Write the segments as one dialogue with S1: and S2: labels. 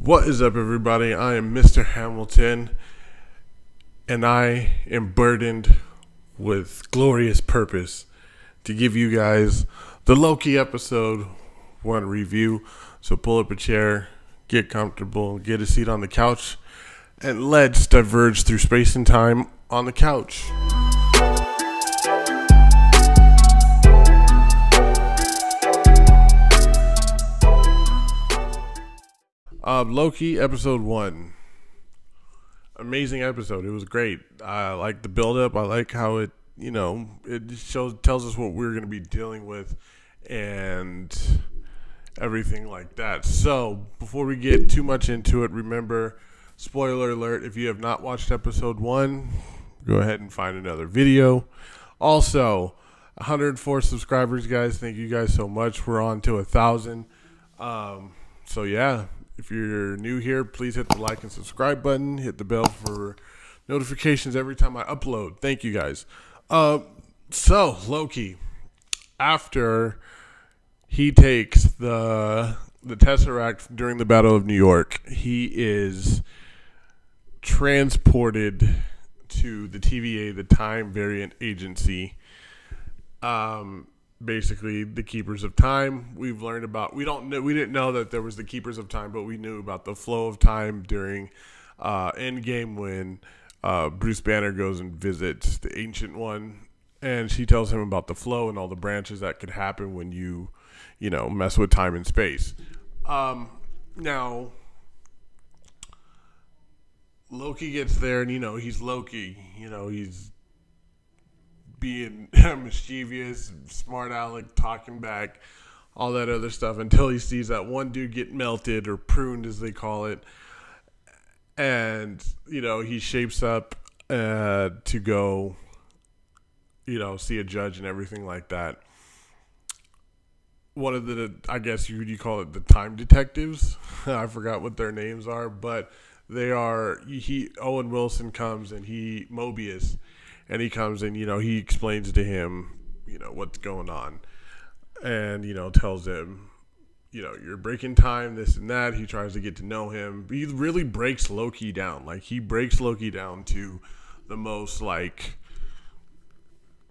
S1: What is up, everybody? I am Mr. Hamilton, and I am burdened with glorious purpose to give you guys the Loki episode 1 review. So pull up a chair, get comfortable, get a seat on the couch, and let's diverge through space and time on the couch. Loki episode 1. Amazing episode. It was great. I like the build up. I like how it tells us what we're going to be dealing with and everything like that. So before we get too much into it, remember, spoiler alert, if you have not watched episode 1, go ahead and find another video. Also, 104 subscribers, guys. Thank you guys so much. We're on to 1,000. So yeah, if you're new here, please hit the like and subscribe button. Hit the bell for notifications every time I upload. Thank you guys. So Loki, after he takes the Tesseract during the Battle of New York, he is transported to the TVA, the Time Variant Agency. Basically the Keepers of Time. We've learned about, we didn't know that there was the Keepers of Time, but we knew about the flow of time during Endgame when Bruce Banner goes and visits the Ancient One, and she tells him about the flow and all the branches that could happen when you mess with time and space. Now Loki gets there, and he's Loki. He's being mischievous, smart aleck, talking back, all that other stuff, until he sees that one dude get melted or pruned, as they call it. And, he shapes up to go, see a judge and everything like that. One of the, I guess you call it the time detectives. I forgot what their names are, but they are, Owen Wilson comes and Mobius, and he comes and, he explains to him, what's going on. And, tells him, you're breaking time, this and that. He tries to get to know him. He really breaks Loki down. Like, he breaks Loki down to the most,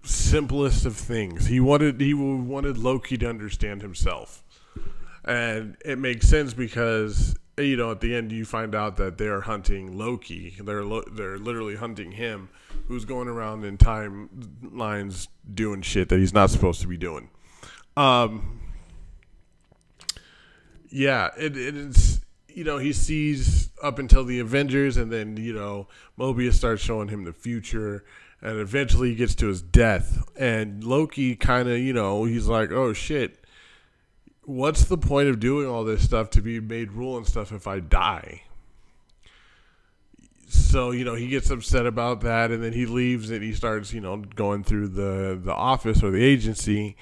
S1: simplest of things. He wanted Loki to understand himself. And it makes sense because, at the end you find out that they're hunting Loki. They're literally hunting him, who's going around in timelines doing shit that he's not supposed to be doing. It's, he sees up until the Avengers, and then, Mobius starts showing him the future, and eventually he gets to his death. And Loki kind of, he's like, oh shit, what's the point of doing all this stuff to be made rule and stuff if I die? So, he gets upset about that, and then he leaves and he starts, going through the office or the agency,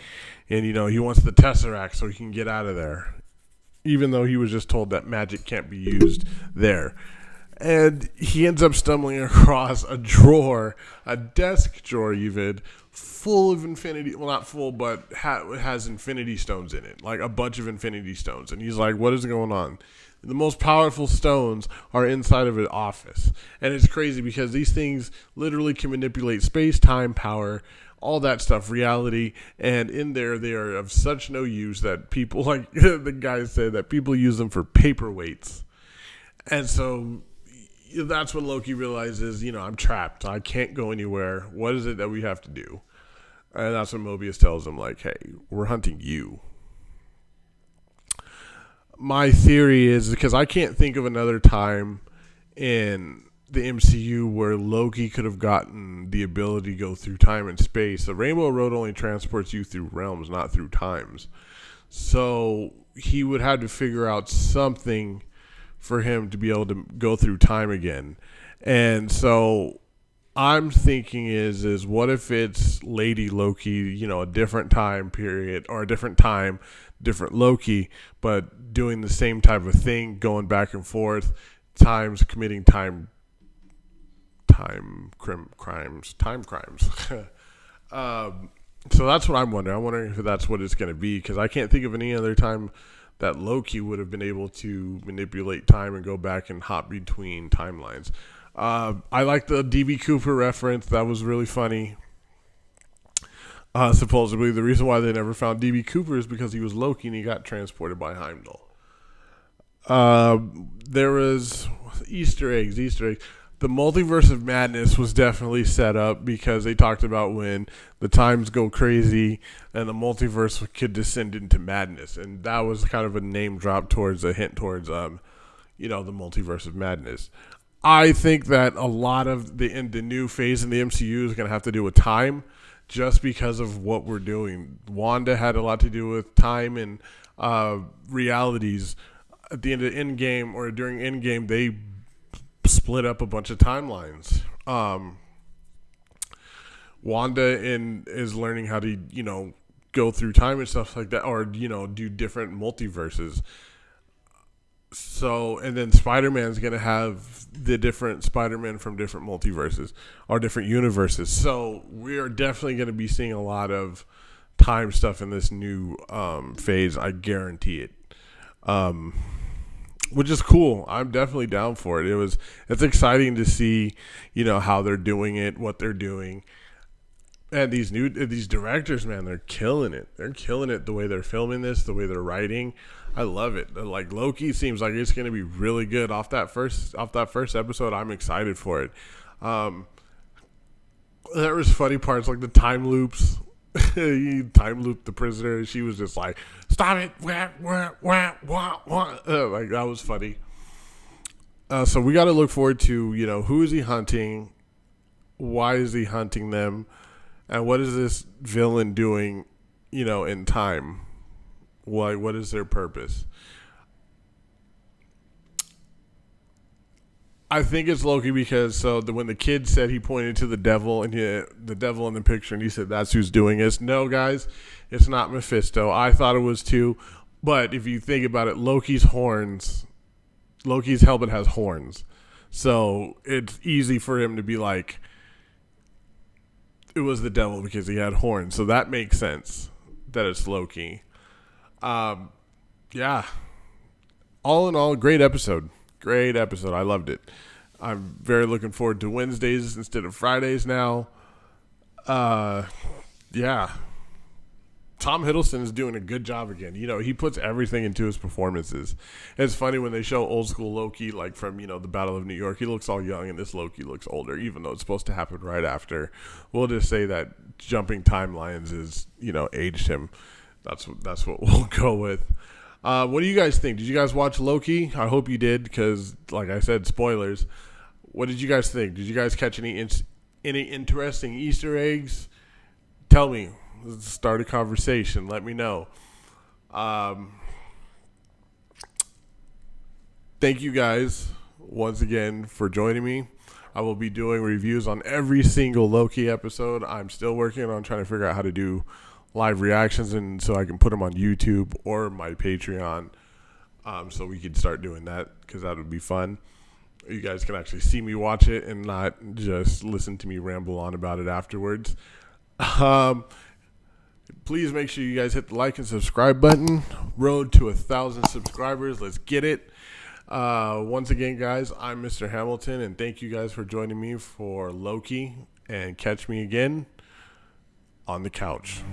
S1: and, he wants the Tesseract so he can get out of there, even though he was just told that magic can't be used there. And he ends up stumbling across a drawer, a desk drawer even, full of infinity, well, not full, but has infinity stones in it, like a bunch of infinity stones. And he's like, what is going on? The most powerful stones are inside of an office. And it's crazy because these things literally can manipulate space, time, power, all that stuff, reality. And in there, they are of such no use that people, like the guy said, that people use them for paperweights. And so that's when Loki realizes, I'm trapped. I can't go anywhere. What is it that we have to do? And that's when Mobius tells him, like, hey, we're hunting you. My theory is, because I can't think of another time in the MCU where Loki could have gotten the ability to go through time and space. The Rainbow Road only transports you through realms, not through times. So he would have to figure out something for him to be able to go through time again. And so I'm thinking is what if it's Lady Loki, a different time period, or a different time, different Loki, but doing the same type of thing, going back and forth, committing time crimes. So that's what I'm wondering. I'm wondering if that's what it's going to be, because I can't think of any other time that Loki would have been able to manipulate time and go back and hop between timelines. I like the D.B. Cooper reference. That was really funny. Supposedly, the reason why they never found D.B. Cooper is because he was Loki and he got transported by Heimdall. There was Easter eggs. The multiverse of madness was definitely set up because they talked about when the times go crazy and the multiverse could descend into madness. And that was kind of a name drop towards a hint towards, the multiverse of madness. I think that a lot of the new phase in the MCU is going to have to do with time just because of what we're doing. Wanda had a lot to do with time and realities. At the end of Endgame or during Endgame, they split up a bunch of timelines. Wanda is learning how to, go through time and stuff like that, or, do different multiverses. So, and then Spider-Man's going to have the different Spider-Man from different multiverses or different universes. So we are definitely going to be seeing a lot of time stuff in this new phase. I guarantee it. Which is cool. I'm definitely down for it. It's exciting to see, how they're doing it, what they're doing. And these directors, man, they're killing it. They're killing it the way they're filming this, the way they're writing. I love it. Like Loki seems like it's going to be really good off that first episode. I'm excited for it. There was funny parts like the time loops. He time looped the prisoner. She was just like, "Stop it!" Like that was funny. So we got to look forward to who is he hunting, why is he hunting them, and what is this villain doing, in time? Why? What is their purpose? I think it's Loki because when the kid said he pointed to the devil and the devil in the picture and he said that's who's doing this. No, guys, it's not Mephisto. I thought it was too, but if you think about it, Loki's helmet has horns, so it's easy for him to be like it was the devil because he had horns. So that makes sense that it's Loki. Yeah. All in all, great episode. Great episode. I loved it. I'm very looking forward to Wednesdays instead of Fridays now. Yeah. Tom Hiddleston is doing a good job again. He puts everything into his performances. It's funny when they show old school Loki, like from, the Battle of New York, he looks all young and this Loki looks older, even though it's supposed to happen right after. We'll just say that jumping timelines is, aged him. That's what we'll go with. What do you guys think? Did you guys watch Loki? I hope you did because, like I said, spoilers. What did you guys think? Did you guys catch any interesting Easter eggs? Tell me. Let's start a conversation. Let me know. Thank you guys once again for joining me. I will be doing reviews on every single Loki episode. I'm still working on trying to figure out how to do live reactions and so I can put them on YouTube or my Patreon, so we could start doing that because that would be fun. You guys can actually see me watch it and not just listen to me ramble on about it afterwards. Please make sure you guys hit the like and subscribe button. Road to 1,000 subscribers. Let's get it. Once again, guys, I'm Mr. Hamilton, and thank you guys for joining me for Loki. And catch me again on the couch.